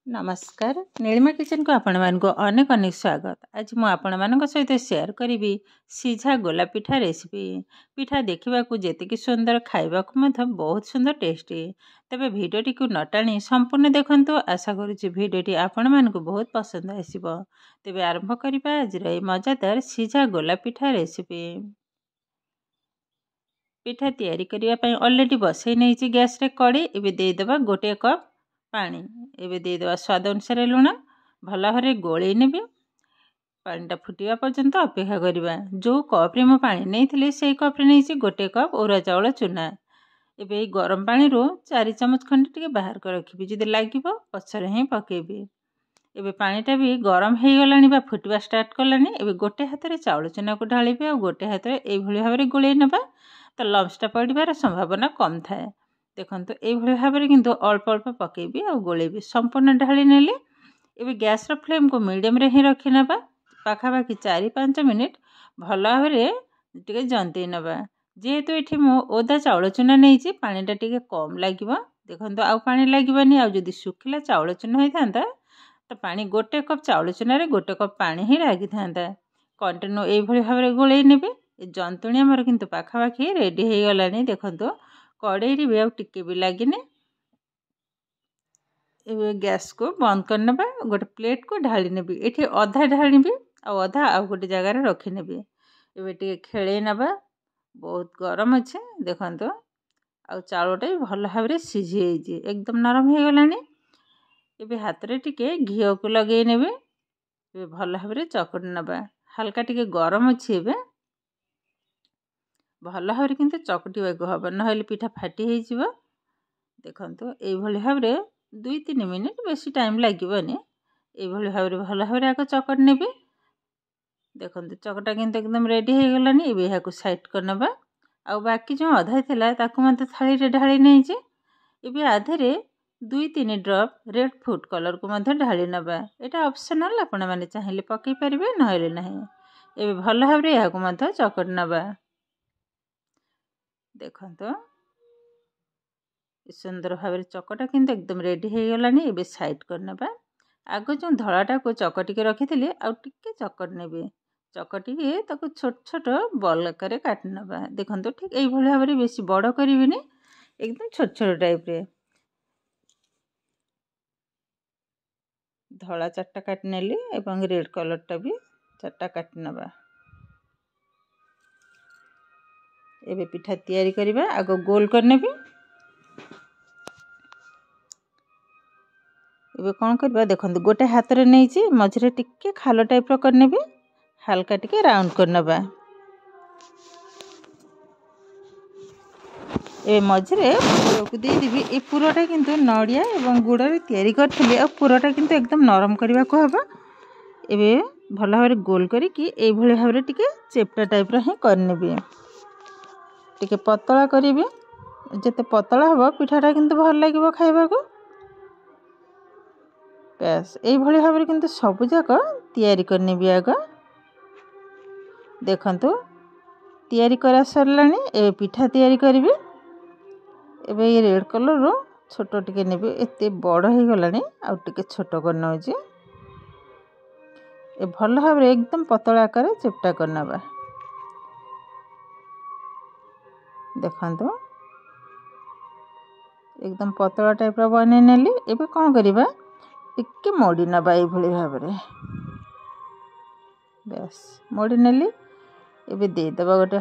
नमस्कार नीलिमा किचन को आपण मान को अनेक अनेक स्वागत। आज मु आपण मान सहित शेयर करी सीझा गोला पिठा रेसिपी। पिठा देखा जेतिकी सुंदर खाइबा बहुत सुंदर टेस्टी। तेबे भिडियोटी को न टाणी संपूर्ण देखंतु। आशा करुच्ची भिडियोटी आपण मान को बहुत पसंद आसीबो। तेबे आरंभ करिबा आज रे मजादार सीझा गोला पिठा रेसिपी। पिठा तैयारी करने ऑलरेडी बसई नहीं गैस रे कड़ी। एबे देदेबा गोटे कप पानी। एबे देदेबा स्वाद अनुसार लुण भल भाव गोल नेबी। पानीटा फुटिया पर्यंत अपेक्षा करवा। जो कप्रे मु पानी नहीं से कप्रे नहीं गोटे कप ओरा चाउल चूना। एबे गरम पानी रो 4 चमच खंड टिके बाहर कर रखी। जदि लगे पछरे ही पकेबी। एबे पानीटा भी गरम हो गलानी बा फुटवा स्टार्ट कलानी। एबे गोटे हाथ में चाउल चूना को ढालिबे और गोटे हाथ में एभली भाव में गोले नेबा। तो लम्सटा पड़ार संभावना कम थाए। देखो ये भाव में किंतु अल्प अल्प पकेबी और गोलेबी। संपूर्ण ढाली नेली। एबे गैस रो फ्लेम को मीडियम रे ही रखी नेबा। पाखापाखि 4-5 मिनिट भल भाव में जंती नेबा। जेहेतु ये मु ओदा चाउल चूना नहीं पानीटा टिके कम लगे। देखो आउ पानी लगेनि। आ जदि सुखिला चाउल चूना होता तो पानी गोटे कप चाउल चूना रे गोटे कप पानी ही लगी था। कंटिन्यू ये भाव में गोले नेबे। जंतुणी आमर किंतु पाखापाखि रेडी हो गलानी। देखो कड़े भी आगे भी लगे। गैस को बंद करने गोटे प्लेट को ढाली नेबी। ये अधा ढाली अधा आउ गोटे जगार रखी नेबी। एबे टिके खेले नबा। बहुत गरम अच्छे। देखो आउ चाउलटा भी भल भाव में सीझी एकदम नरम हो गलानी। एबे हाथ रे टिके घी को लगे नेबे। एबे भल भाव में चकड़ी नबा। हल्का टिके गरम अच्छी एबे भल भाव किंतु चकटिबा हम ना पिठा फाटी हो। देखो ये भाव में 2-3 मिनिट बेसी टाइम लगेनि। ये भाव में भल भाव आगे चकट नेबी। देखो चकटा किंतु एकदम रेडी हो गलानी। एबे यहाँ साइड करनबा। आ बाकी जो अधा थिला ताकू मते थाली रे ढाली नहीं। एबे आधे 2-3 ड्रॉप रेड फूड कलर को मध्य ढाली नबा। एटा ऑप्शनल आपण माने चाहिले पकई परिबे नहले नहीं। एबे भल भाव में यहाँ मध्य चकट नबा। देखो सुंदर भाव में चकटा किंतु एकदम रेडी हो गलानी। एबे साइड करनबा। आगो जो धड़ाटा को चकटी के रखी थी आउ टिके चकट नेबे। चकटी के ताको छोट छोट बॉल आकार काट नबा। देखो ठीक यही भाव में बेसी बड़ करिबिनी। एकदम छोट छोट टाइप रे धड़ा 4टा काट नेली एवं रेड कलरटा भी 4टा काट नबा। एबे पिठा तैयारी करिबा। आगो गोल करनेबी। एबे कौन करबा देखो गोटे हाथ रे नहीं मझे टिके खाल टाइप रो करनेबी। हल्का टिके राउंड करनबा। ए मझे को दे देबी। ए पुरोटा किंतु नड़िया एवं गुड़ रे तैयारी करथिले। आ पुरोटा किंतु एकदम नरम करबा को हबा। एबे भल भाव में गोल करी कि ए भली भाव में टिके चेप्टा टाइप रो ही करनेबी। टिके पतला करिबी। जते पतला हबो पिठाटा किंतु भल लागिबो खाइबा को। बस यही भाव में किंतु सब जाक तैयारी करनेबी। आग देखंतु तैयारी करा सरलानी। ए पिठा तैयारी करिबी। एबे ये रेड कलर रो छोटो टिके नेबी। एते बड़ हो गलानी आ टिके छोटो कर नउची। ए भल भाव में एकदम पतला आकार चेप्टा करनबा। देखंतु एकदम पतला टाइप रो बने नेली। एबे कोन करिबा टिके मोड़ी नबा ये भली भाव में। बस मोड़ी नेली। एबे दे दबा गोटे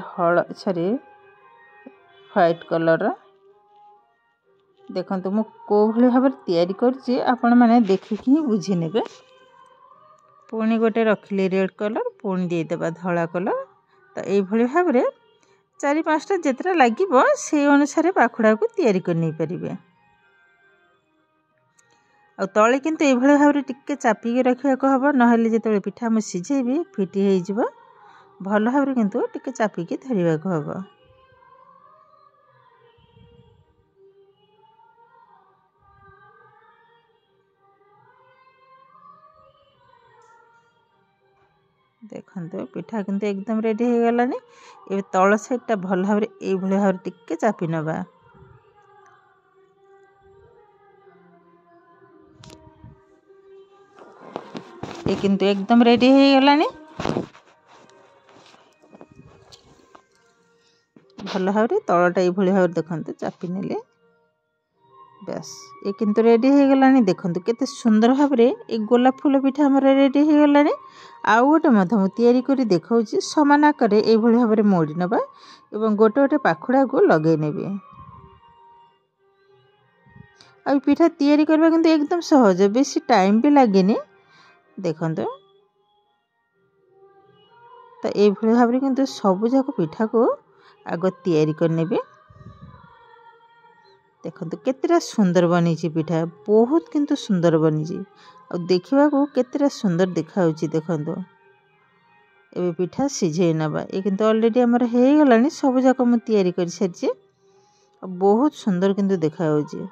व्हाइट कलर। देखो मु को भली भाव तैयारी करछि आपण माने देखिक ही बुझी नेबे। पुणी गोटे रखिले रेड कलर पुणी दे दबा धला कलर। तो ये भली भाव में 4-5टा जेतरा लागिबो से अनुसार पाखुड़ा को तैयारी कर नै परिबे। आ तले किंतु ये भाव में टिके चापिके रखा को हम ना जो पिठा मुझे सीझेबी फिटी हो भल भाव में किंतु टिके चापिके धरवा को हम। देखो पिठा किंतु एकदम रेडी हो गलानी। ए तल साइडटा भल भाव में ये भाव में टिके चापी नबा। ये किंतु एकदम रेडी हो गलानी भल भाव तलटा ये भाव देखते चापी नेले बस ये किंतु रेडी हो गलानी देखंतु केते सुंदर भाव ये गोलाप फूल पिठा हमर रेडी हो गलानी आउ गोटे मु तैयारी करी देखाऊँ समान आकार ये भाव में मोड़ी नबा एवं गोटे गोटे पाखुड़ा को लगे नेबे आ पिठा तैयारी करबा किंतु एकदम सहज बेसी टाइम भी लागेनी देखंतु तो ये भाव में किंतु सबु जाक पिठा को आग तैयारी करनेबे देखंतु केतेटा सुंदर बनी पिठा बहुत किंतु सुंदर बनी आ देखा केतेटा सुंदर देखाऊँची देखंतु एबे पिठा सिझे नबा ये किंतु ऑलरेडी हमर हो गलानी सब जाक मु तैयारी कर सारी बहुत सुंदर किंतु देखाऊँची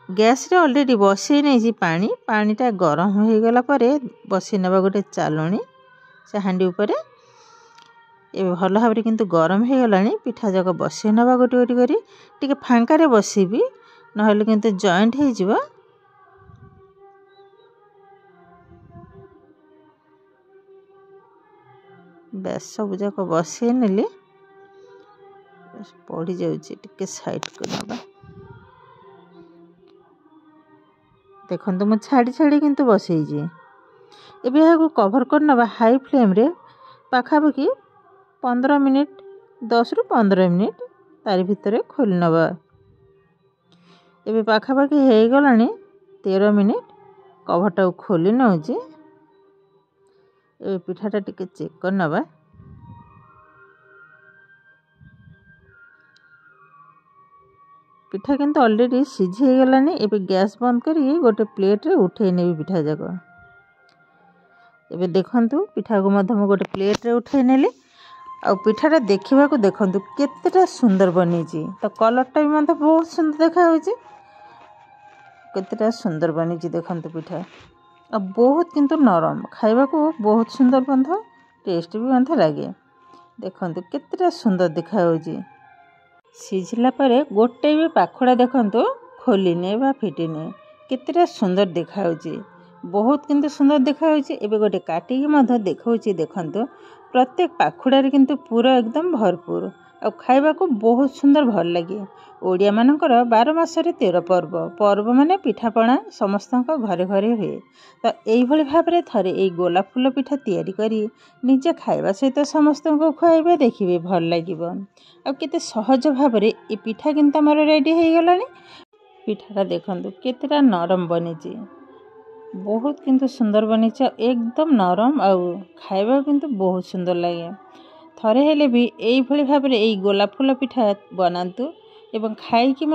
गैस रे ऑलरेडी बसई नहीं पानी पानीटा गरम हो गला परे बसई नबा गोटे चालणी से हांडी उपरे ये भल भाव किंतु गरम हो गलानी पिठा जाक बसई नबा गोटे गोटे करी टिके फांका रे बसीबी नहले किंतु जॉइंट हो जिवो बस सब जाक बसई नेली पड़ी जाउची टिके साइड को नबा देखंतु मु छाड़ी छाड़ी किंतु बसई जी एबे याको कवर कर नबा हाई फ्लेम रे पाखापाखि 15 मिनिट 10 रु 15 मिनिट तारी भितर खोल नबा एबे पाखापाखि हो गलानी 13 मिनिट कवरटा खोली नउची ए पिठाटा टिके चेक कर नबा पिठा किंतु ऑलरेडी सिझे गलानी एबे गैस बंद करी गोटे प्लेट रे उठे नेबी पिठा जाक एबे देखंतु पिठा को मध्य गोटे प्लेट रे उठे नेली आ पिठाटा देखा देखंतु केतेटा सुंदर बनी तो कलरटा भी मत बहुत सुंदर देखा केतेटा सुंदर बनी देखंतु पिठा आ बहुत किंतु नरम खाइबा को बहुत सुंदर बंध टेस्ट भी बंध लगे देखंतु केतेटा सुंदर देखा सिझिला परे गोटे भी पाखुड़ा देखंतु खोलिने बा फिटिने केतेटा सुंदर देखा बहुत किंतु सुंदर देखा एबे गोटे काटिकी मध्य देखौची देखंतु प्रत्येक पाखुड़ा रे किंतु पूरा एकदम भरपूर आ खाइबा को बहुत सुंदर भल लगे ओडिया मानकर 12 मासरे 13 पर्व पर्व माने पिठापଣା समस्तक घरे घरे हुए तो यही भाव में थरे ये गोलाप फूल पिठा तैयारी करी निजे खाइबा सहित समस्त को खुआइबे देखिए भल लगिब आ केते सहज भाव में ये पिठा किंतु हमर रेडी हो गलानी पिठाटा देखंतु केतेटा नरम बनी बहुत किंतु सुंदर बनी एकदम नरम आ खाइबा किंतु बहुत सुंदर लगे थरे हेले भी यही भाव में यही गोलाप फूल पिठा बनातु एवं खाइकी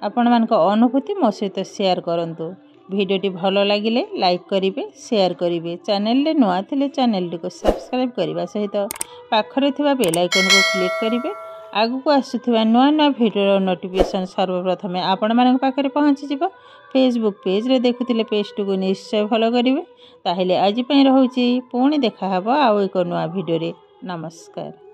आपण मान अनुभूति मो सहित शेयर करंतु वीडियोटी भल लगिले लाइक करिवे शेयर करिवे चैनल रे नुआ थिले चैनल को सब्सक्राइब करबा सहित पाखरे थिबा बेल आइकन को क्लिक करिवे आगु को आसुथिबा नुआ नुआ वीडियो नोटिफिकेशन सर्वप्रथम आपण मान पाखरे पहुंची जिवो फेसबुक पेज रे देखुथिले पेज को निश्चय फॉलो करिवे ताहेले आज पई रहउची पुणी देखा हबो आ एक नुआ वीडियो रे नमस्कार।